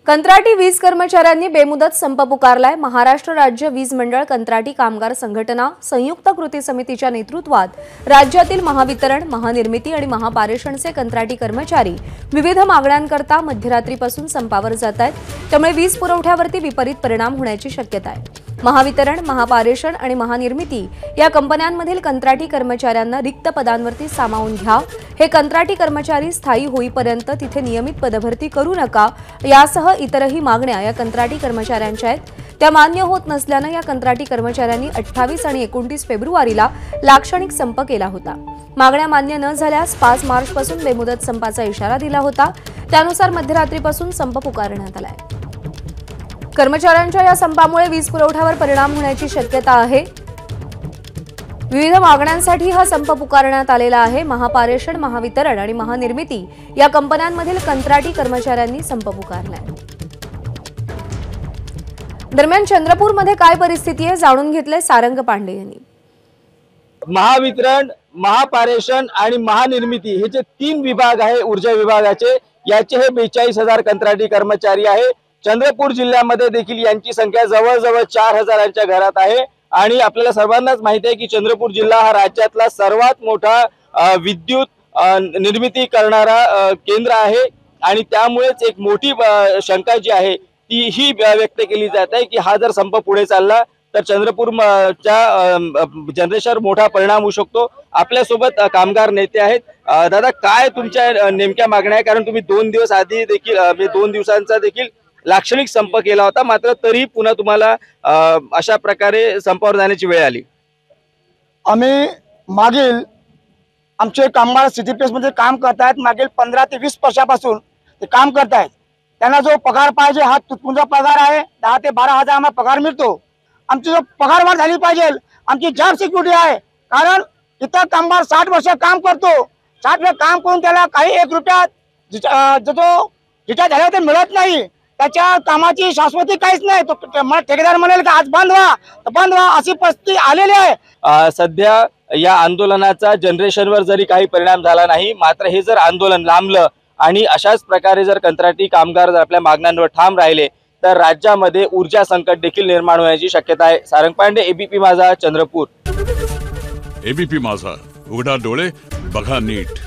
कंत्राटी वीज कर्मचाऱ्यांनी बेमुदत संप पुकारलाय। महाराष्ट्र राज्य वीज मंडळ कंत्राटी कामगार संघटना संयुक्त कृती समितीच्या नेतृत्वात राज्यातील महावितरण, महानिर्मिती आणि महापारेषणचे कंत्राटी कर्मचारी विविध मागण्यांकरता मध्यरात्रीपासून संपावर जात आहेत। त्यामुळे वीज पुरवठ्यावरती विपरीत परिणाम होण्याची शक्यता आहे। महावितरण, महापारेषण आणि महानिर्मिती या कंपन्यांमधील कंत्राटी कर्मचाऱ्यांना रिक्त पदांवरती सामावून घ्या। हे कंत्राटी कर्मचारी स्थायी होईपर्यंत तिथे नियमित पदभरती करू नका, यासह इतरही मागण्या या कंत्राटी कर्मचाऱ्यांच्या आहेत। त्या मान्य होत नसल्याने या कंत्राटी कर्मचाऱ्यांनी 28 आणि 29 फेब्रुवारीला लाक्षणिक संप केला होता। मागण्या मान्य न झाल्यास 5 मार्चपासून बेमुदत संपाचा इशारा दिला होता। त्यानुसार मध्यरात्रीपासून संप पुकारण्यात आलाय। कर्मचाऱ्यांच्या या संपामुळे वीज पुरवठ्यावर परिणाम होण्याची शक्यता आहे। विविध मागण्यांसाठी हा संप पुकारण्यात आलेला आहे। महापारेषण, महावितरण आणि महानिर्मिती या कंपन्यांमधील कंत्राटी कर्मचाऱ्यांनी संप पुकारलाय। दरम्यान चंद्रपूरमध्ये काय परिस्थिती आहे जाणून घेतले सारंग पांडे यांनी। महावितरण, महापारेषण आणि महानिर्मिती हे जे 3 विभाग आहे ऊर्जा विभागाचे, याचे हे 42,000 कंत्राटी कर्मचारी आहे। चंद्रपूर जिल्ह्यामध्ये देखील यांची संख्या जवळजवळ 4,000च्या घरात आहे। आणि आपल्याला सर्वांनाच माहिती आहे की चंद्रपूर जिल्हा हा राज्यातला सर्वात मोठा विद्युत निर्मिती करणारा केंद्र आहे। आणि त्यामुळेच एक मोठी शंका जी आहे ती ही व्यक्त केली जात आहे की हा जर संप पुढे चालला तर चंद्रपूरच्या जनतेवर मोठा परिणाम होऊ शकतो। आपल्यासोबत कामगार नेते आहेत। दादा, काय तुमच्या नेमक्या मागण्या आहे? कारण तुम्ही 2 दिवस आधी देखील 2 दिवसांचा देखील लाक्षणिक संप केला होता, मात्र तरी पुन्हा तुम्हाला अशा प्रकारे संपावर जाण्याची वेळ आली। आम्ही मागील आमचे कामगार सिटीपीएस मध्ये काम करतायत। मागील 15 ते 20 वर्षापासून ते काम करतायत। त्यांना जो पगार पाहिजे हा तुटपुंजा पगार आहे। 10 ते 12,000 आम्हाला पगार मिळतो। आमची जो पगारवाढ झाली पाहिजे, आमची जॉब सिक्युरिटी आहे। कारण इथं कामगार 60 वर्ष काम करतो, 60 वर्ष काम करून त्याला काही 1 रुपया जो रिटायर झाला ते मिळत नाही। त्याच्या कामाची शाश्वती काहीच नाही। तो ठेकेदार म्हणेल की आज बंद व्हा तर बंद व्हा, अशी परिस्थिती आलेली आहे। सध्या या आंदोलनाचा जनरेशनवर जरी काही परिणाम झाला नाही, मात्र हे जर आंदोलन लांबलं आणि अशाच प्रकारे जर कंत्राटी कामगार जर आपल्या मागण्यांवर ठाम राहिले तर राज्यामध्ये ऊर्जा संकट देखील निर्माण होण्याची शक्यता आहे। सारंग पांडे, एबीपी माझा, चंद्रपूर। एबीपी माझा, उघडा डोळे बघा नीट।